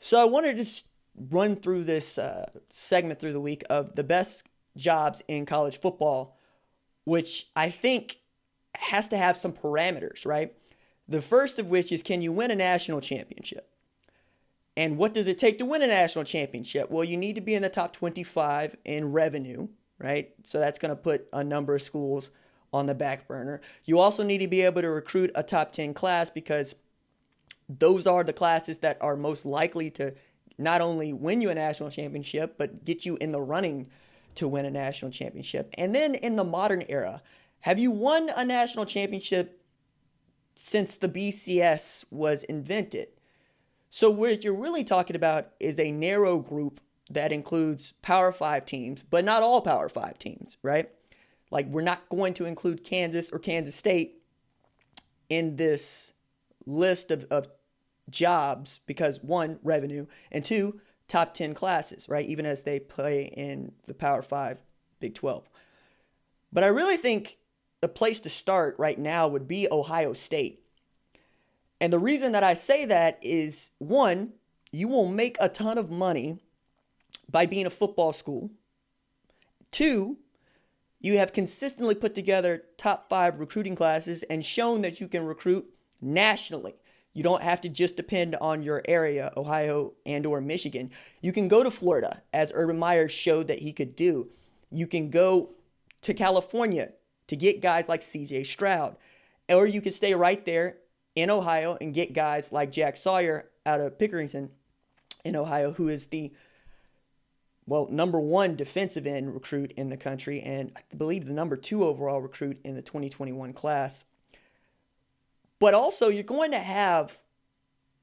So I wanted to just run through this segment through the week of the best jobs in college football, which I think has to have some parameters, right? The first of which is, can you win a national championship? And what does it take to win a national championship? Well, you need to be in the top 25 in revenue, right? So that's going to put a number of schools on the back burner. You also need to be able to recruit a top 10 class, because those are the classes that are most likely to not only win you a national championship, but get you in the running to win a national championship. And then in the modern era, have you won a national championship since the BCS was invented? So what you're really talking about is a narrow group that includes Power 5 teams, but not all Power 5 teams, right? Like, we're not going to include Kansas or Kansas State in this list of jobs because, one, revenue, and two, top 10 classes, right? Even as they play in the Power 5 Big 12. But I really think the place to start right now would be Ohio State. And the reason that I say that is, one, you will make a ton of money by being a football school. Two, you have consistently put together top 5 recruiting classes and shown that you can recruit nationally. You don't have to just depend on your area, Ohio and or Michigan. You can go to Florida, as Urban Meyer showed that he could do. You can go to California to get guys like CJ Stroud. Or you can stay right there in Ohio and get guys like Jack Sawyer out of Pickerington in Ohio, who is the, number 1 defensive end recruit in the country, and I believe the number 2 overall recruit in the 2021 class. But also, you're going to have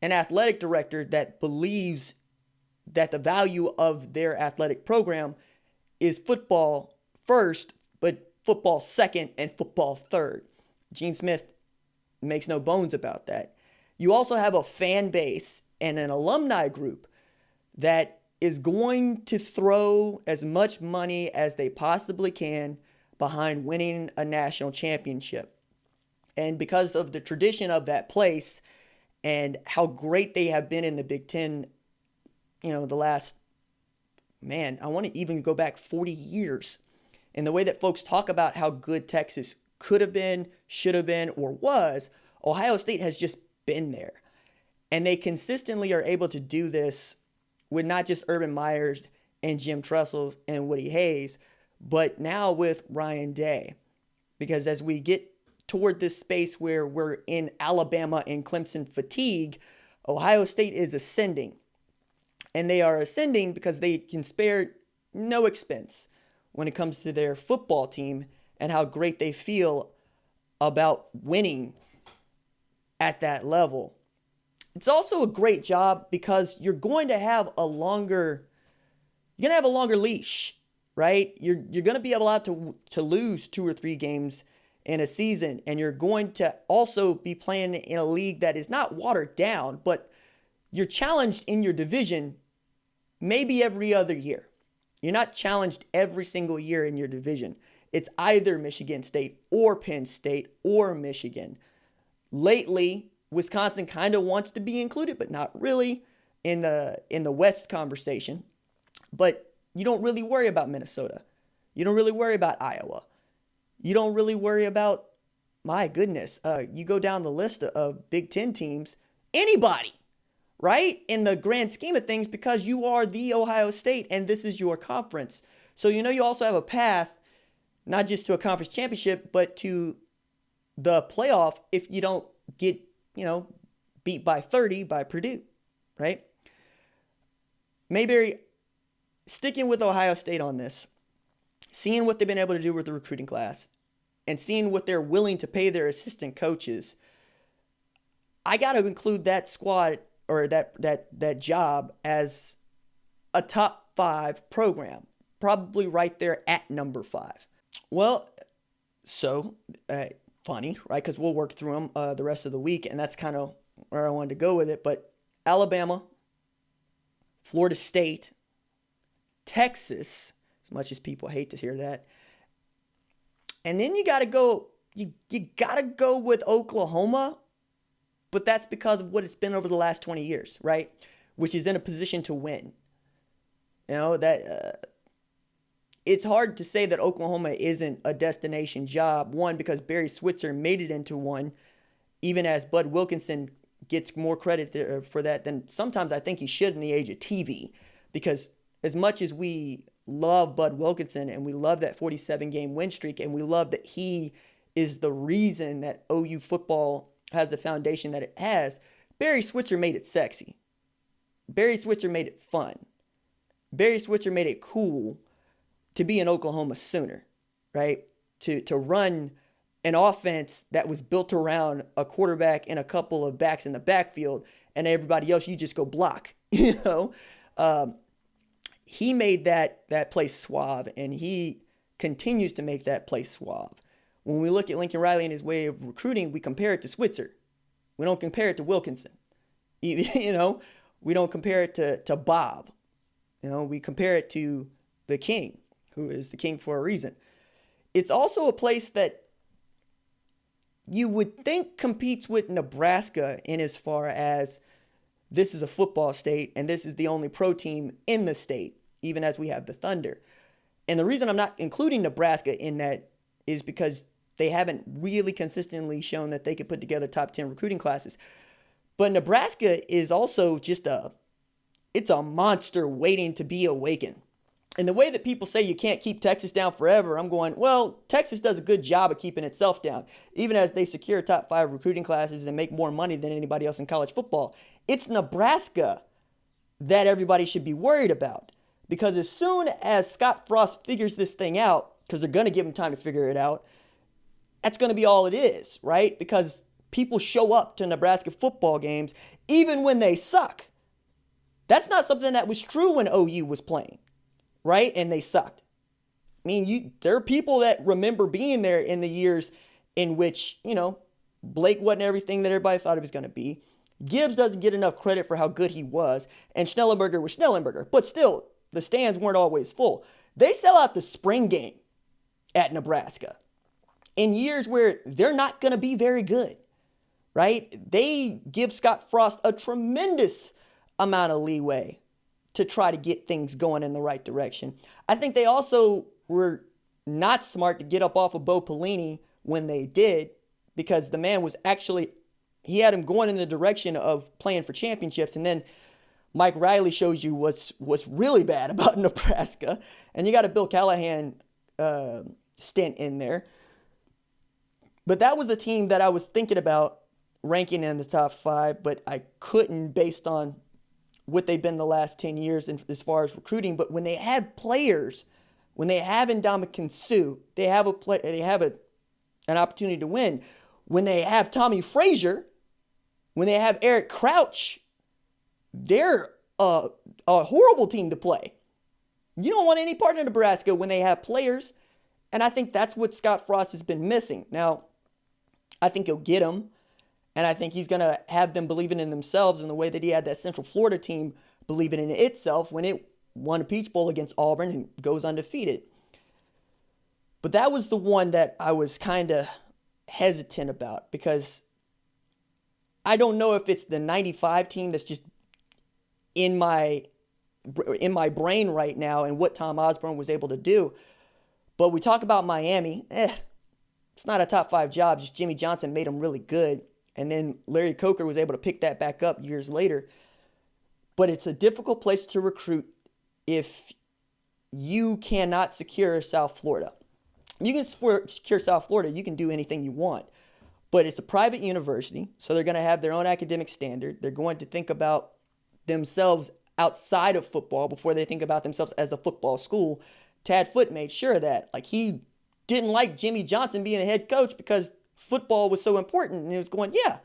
an athletic director that believes that the value of their athletic program is football first, but football second and football third. Gene Smith makes no bones about that. You also have a fan base and an alumni group that is going to throw as much money as they possibly can behind winning a national championship. And because of the tradition of that place and how great they have been in the Big Ten, the last, I want to even go back 40 years. And the way that folks talk about how good Texas could have been, should have been, or was, Ohio State has just been there. And they consistently are able to do this with not just Urban Meyers and Jim Tressel and Woody Hayes, but now with Ryan Day. Because as we get toward this space where we're in Alabama and Clemson fatigue, Ohio State is ascending. And they are ascending because they can spare no expense when it comes to their football team and how great they feel about winning at that level. It's also a great job because you're going to have a longer leash, right? You're going to be allowed to lose 2 or 3 games in a season, and you're going to also be playing in a league that is not watered down, but you're challenged in your division maybe every other year. You're not challenged every single year in your division. It's either Michigan State or Penn State or Michigan. Lately, Wisconsin kind of wants to be included, but not really in the West conversation. But you don't really worry about Minnesota. You don't really worry about Iowa. You don't really worry about, my goodness, you go down the list of Big Ten teams, anybody, right? In the grand scheme of things, because you are the Ohio State and this is your conference. So you also have a path, not just to a conference championship, but to the playoff if you don't get, beat by 30 by Purdue, right? Mayberry, sticking with Ohio State on this, seeing what they've been able to do with the recruiting class and seeing what they're willing to pay their assistant coaches, I got to include that squad or that job as a top 5 program, probably right there at number 5. Well, so funny, right? Because we'll work through them the rest of the week, and that's kind of where I wanted to go with it. But Alabama, Florida State, Texas, as much as people hate to hear that, and then you got to go. You got to go with Oklahoma, but that's because of what it's been over the last 20 years, right? which is in a position to win. It's hard to say that Oklahoma isn't a destination job. One, because Barry Switzer made it into one, even as Bud Wilkinson gets more credit for that than sometimes I think he should in the age of TV. Because as much as we love Bud Wilkinson and we love that 47-game win streak and we love that he is the reason that OU football has the foundation that it has, Barry Switzer made it sexy. Barry Switzer made it fun. Barry Switzer made it cool to be an Oklahoma Sooner, right? To run an offense that was built around a quarterback and a couple of backs in the backfield, and everybody else, you just go block, He made that place suave, and he continues to make that place suave. When we look at Lincoln Riley and his way of recruiting, we compare it to Switzer. We don't compare it to Wilkinson. We don't compare it to Bob. We compare it to the King, who is the King for a reason. It's also a place that you would think competes with Nebraska in as far as this is a football state and this is the only pro team in the state, even as we have the Thunder. And the reason I'm not including Nebraska in that is because they haven't really consistently shown that they could put together top 10 recruiting classes. But Nebraska is also just it's a monster waiting to be awakened. And the way that people say you can't keep Texas down forever, I'm going, well, Texas does a good job of keeping itself down, even as they secure top 5 recruiting classes and make more money than anybody else in college football. It's Nebraska that everybody should be worried about, because as soon as Scott Frost figures this thing out, because they're going to give him time to figure it out, that's going to be all it is, right? Because people show up to Nebraska football games even when they suck. That's not something that was true when OU was playing, right? And they sucked. I mean, there are people that remember being there in the years in which, Blake wasn't everything that everybody thought he was going to be. Gibbs doesn't get enough credit for how good he was. And Schnellenberger was Schnellenberger. But still, the stands weren't always full. They sell out the spring game at Nebraska in years where they're not going to be very good, right? They give Scott Frost a tremendous amount of leeway to try to get things going in the right direction. I think they also were not smart to get up off of Bo Pelini when they did, because the man was he had him going in the direction of playing for championships. And then Mike Riley shows you what's really bad about Nebraska. And you got a Bill Callahan stint in there. But that was the team that I was thinking about ranking in the top 5, but I couldn't based on what they've been the last 10 years as far as recruiting. But when they had players, when they have Ndamukong Suh, they have an opportunity to win. When they have Tommy Frazier, when they have Eric Crouch, they're a horrible team to play. You don't want any part of Nebraska when they have players. And I think that's what Scott Frost has been missing. Now, I think he'll get them. And I think he's going to have them believing in themselves in the way that he had that Central Florida team believing in itself when it won a Peach Bowl against Auburn and goes undefeated. But that was the one that I was kind of hesitant about, because I don't know if it's the 95 team that's just in my brain right now and what Tom Osborne was able to do. But we talk about Miami. It's not a top 5 job. Just Jimmy Johnson made them really good. And then Larry Coker was able to pick that back up years later. But it's a difficult place to recruit if you cannot secure South Florida. You can secure South Florida, you can do anything you want. But it's a private university, so they're going to have their own academic standard. They're going to think about themselves outside of football before they think about themselves as a football school. Tad Foote made sure of that. He didn't like Jimmy Johnson being the head coach because football was so important. And he was going, yeah,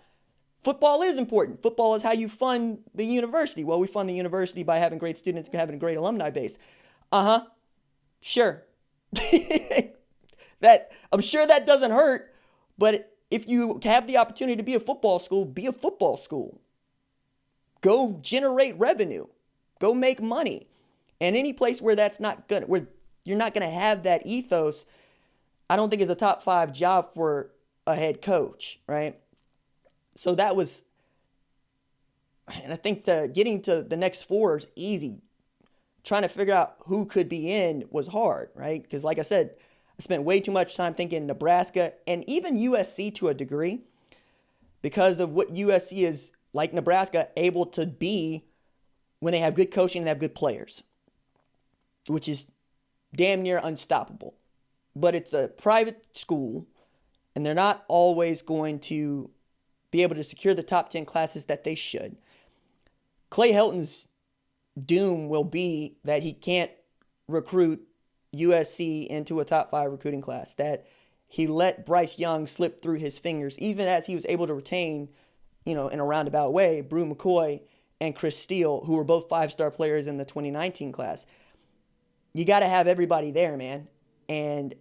football is important. Football is how you fund the university. Well, we fund the university by having great students and having a great alumni base. Sure. I'm sure that doesn't hurt, but if you have the opportunity to be a football school, be a football school. Go generate revenue. Go make money. And any place where where you're not gonna have that ethos, I don't think is a top 5 job for a head coach, right? So that was And I think getting to the next four is easy. Trying to figure out who could be in was hard, right? Because like I said, I spent way too much time thinking Nebraska and even USC to a degree because of what USC is, like Nebraska, able to be when they have good coaching and have good players, which is damn near unstoppable. But it's a private school, and they're not always going to be able to secure the top 10 classes that they should. Clay Helton's doom will be that he can't recruit USC into a top 5 recruiting class, that he let Bryce Young slip through his fingers, even as he was able to retain, in a roundabout way, Brew McCoy and Chris Steele, who were both 5-star players in the 2019 class. You got to have everybody there, man. And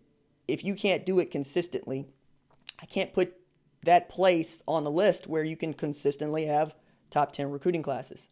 if you can't do it consistently, I can't put that place on the list where you can consistently have top 10 recruiting classes.